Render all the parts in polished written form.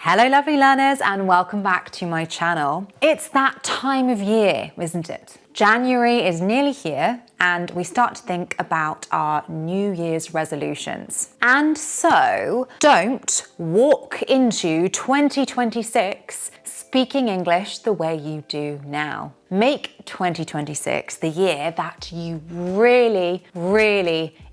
Hello lovely learners and welcome back to my channel. It's that time of year, isn't it? January is nearly here and we start to think about our New Year's resolutions. And so don't walk into 2026 speaking English the way you do now. Make 2026 the year that you really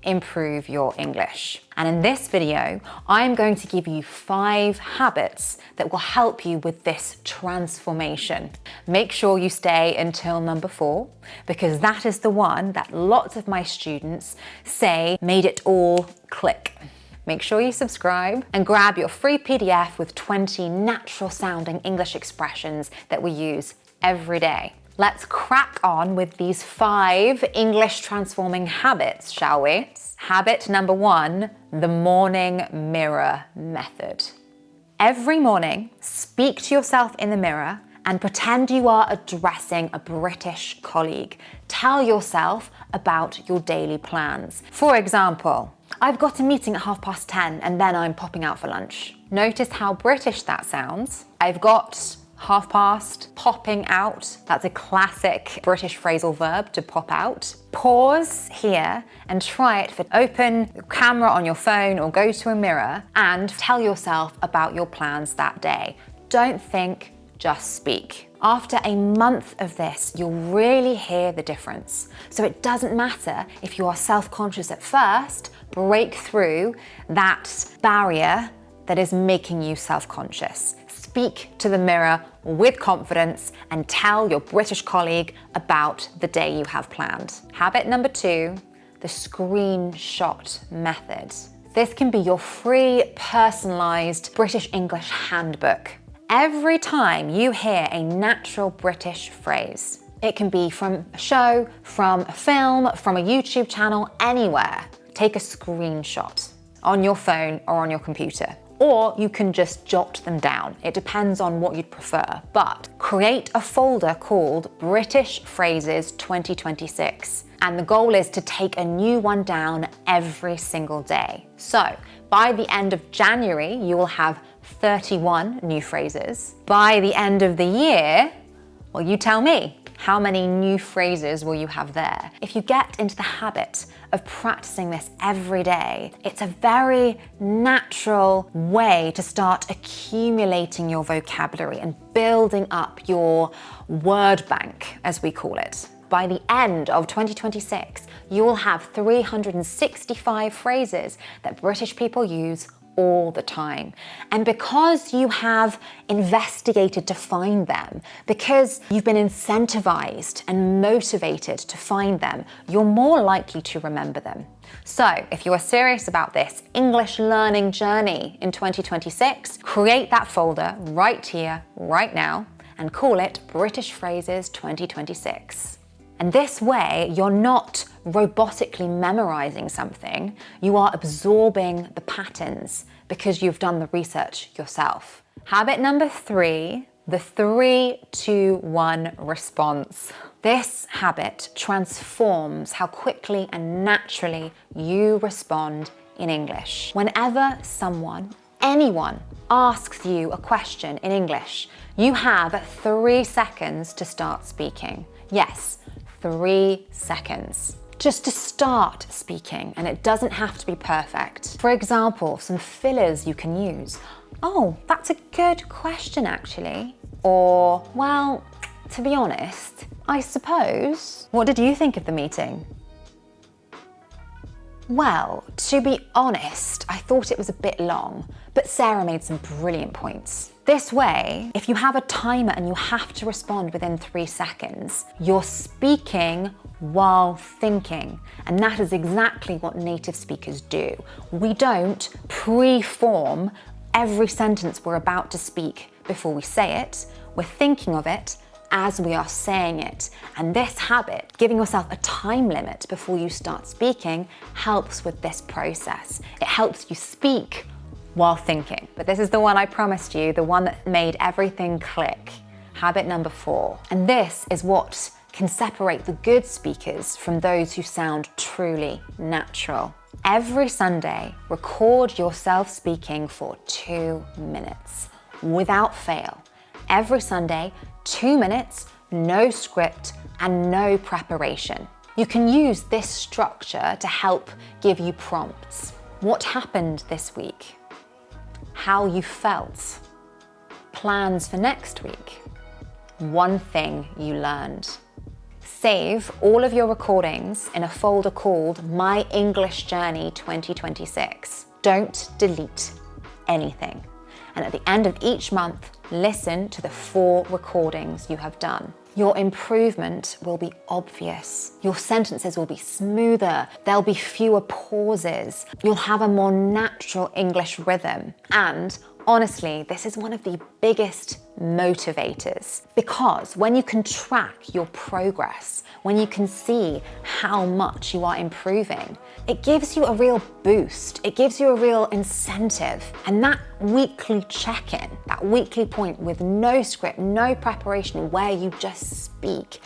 improve your English. And in this video, I'm going to give you 5 habits that will help you with this transformation. Make sure you stay until number 4, because that is the one that lots of my students say made it all click. Make sure you subscribe and grab your free PDF with 20 natural sounding English expressions that we use every day. Let's crack on with these 5 English transforming habits, shall we? Habit number 1, the morning mirror method. Every morning, speak to yourself in the mirror and pretend you are addressing a British colleague. Tell yourself about your daily plans. For example, I've got a meeting at 10:30 and then I'm popping out for lunch. Notice how British that sounds. I've got 10:30, popping out. That's a classic British phrasal verb, to pop out. Pause here and try it. Open the camera on your phone or go to a mirror and tell yourself about your plans that day. Don't think, just speak. After a month of this, you'll really hear the difference. So it doesn't matter if you are self-conscious at first, break through that barrier that is making you self-conscious. Speak to the mirror with confidence and tell your British colleague about the day you have planned. Habit number 2, the screenshot method. This can be your free, personalized British English handbook. Every time you hear a natural British phrase, it can be from a show, from a film, from a YouTube channel, anywhere, take a screenshot on your phone or on your computer. Or you can just jot them down. It depends on what you'd prefer. But create a folder called British Phrases 2026. And the goal is to take a new one down every single day. So by the end of January, you will have 31 new phrases. By the end of the year, well, you tell me, how many new phrases will you have there? If you get into the habit of practicing this every day, it's a very natural way to start accumulating your vocabulary and building up your word bank, as we call it. By the end of 2026, you will have 365 phrases that British people use all the time. And because you have investigated to find them, because you've been incentivized and motivated to find them, you're more likely to remember them. So if you are serious about this English learning journey in 2026, create that folder right here, right now, and call it British Phrases 2026. And this way, you're not robotically memorizing something, you are absorbing the patterns because you've done the research yourself. Habit number 3, the 3-2-1 response. This habit transforms how quickly and naturally you respond in English. Whenever anyone asks you a question in English, you have 3 seconds to start speaking. Yes, 3 seconds. Just to start speaking, and it doesn't have to be perfect. For example, some fillers you can use. Oh, that's a good question actually. Or, well, to be honest, I suppose. What did you think of the meeting? Well, to be honest, I thought it was a bit long, but Sarah made some brilliant points. This way, if you have a timer and you have to respond within 3 seconds, you're speaking while thinking. And that is exactly what native speakers do. We don't pre-form every sentence we're about to speak before we say it. We're thinking of it as we are saying it. And this habit, giving yourself a time limit before you start speaking, helps with this process. It helps you speak while thinking. But this is the one I promised you, the one that made everything click. Habit number 4. And this is what can separate the good speakers from those who sound truly natural. Every Sunday, record yourself speaking for 2 minutes. without fail. Every Sunday, 2 minutes, no script, and no preparation. You can use this structure to help give you prompts. What happened this week? How you felt? Plans for next week? One thing you learned. Save all of your recordings in a folder called My English Journey 2026. Don't delete anything. And at the end of each month, listen to the 4 recordings you have done. Your improvement will be obvious. Your sentences will be smoother. There'll be fewer pauses. You'll have a more natural English rhythm. And honestly, this is one of the biggest motivators, because when you can track your progress, when you can see how much you are improving, it gives you a real boost. It gives you a real incentive. And that weekly check-in, that weekly point with no script, no preparation, where you just speak,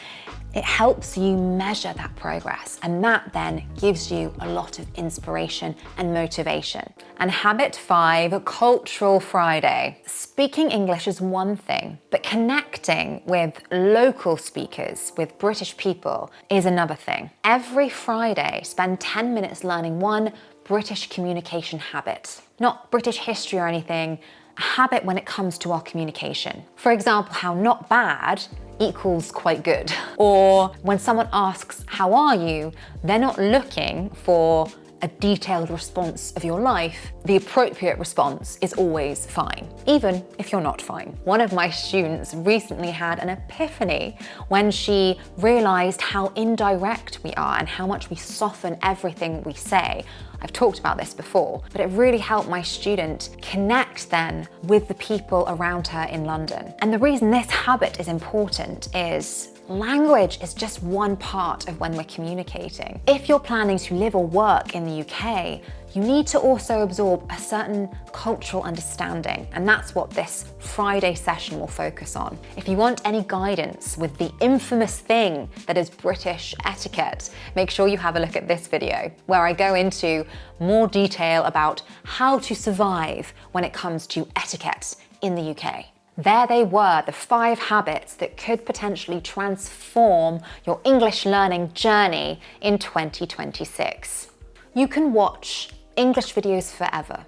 it helps you measure that progress, and that then gives you a lot of inspiration and motivation. And habit 5, Cultural Friday. Speaking English is one thing, but connecting with local speakers, with British people, is another thing. Every Friday, spend 10 minutes learning one British communication habit. Not British history or anything, a habit when it comes to our communication. For example, how not bad equals quite good. Or when someone asks, how are you? They're not looking for a detailed response of your life. The appropriate response is always fine, even if you're not fine. One of my students recently had an epiphany when she realized how indirect we are and how much we soften everything we say. I've talked about this before, but it really helped my student connect then with the people around her in London. And the reason this habit is important is language is just one part of when we're communicating. If you're planning to live or work in the UK, you need to also absorb a certain cultural understanding, and that's what this Friday session will focus on. If you want any guidance with the infamous thing that is British etiquette, make sure you have a look at this video, where I go into more detail about how to survive when it comes to etiquette in the UK. There they were, the 5 habits that could potentially transform your English learning journey in 2026. You can watch English videos forever,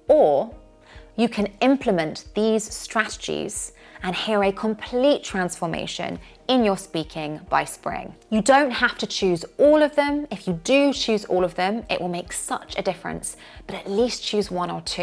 or you can implement these strategies and hear a complete transformation in your speaking by spring. You don't have to choose all of them. If you do choose all of them, it will make such a difference, but at least choose 1 or 2.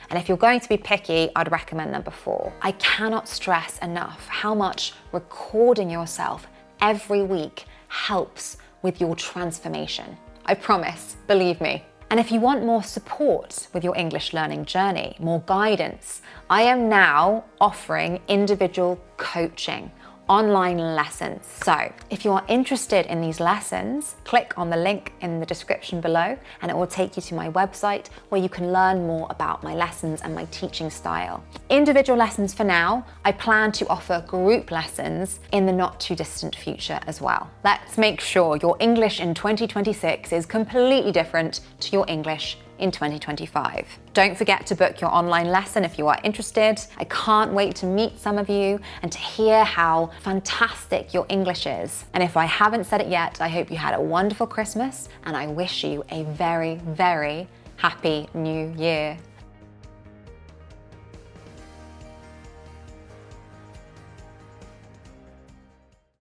And if you're going to be picky, I'd recommend number 4. I cannot stress enough how much recording yourself every week helps with your transformation. I promise, believe me. And if you want more support with your English learning journey, more guidance, I am now offering individual coaching, online lessons. So if you are interested in these lessons, click on the link in the description below and it will take you to my website where you can learn more about my lessons and my teaching style. Individual lessons for now. I plan to offer group lessons in the not too distant future as well. Let's make sure your English in 2026 is completely different to your English in 2025. Don't forget to book your online lesson if you are interested. I can't wait to meet some of you and to hear how fantastic your English is. And if I haven't said it yet, I hope you had a wonderful Christmas and I wish you a very, very happy new year.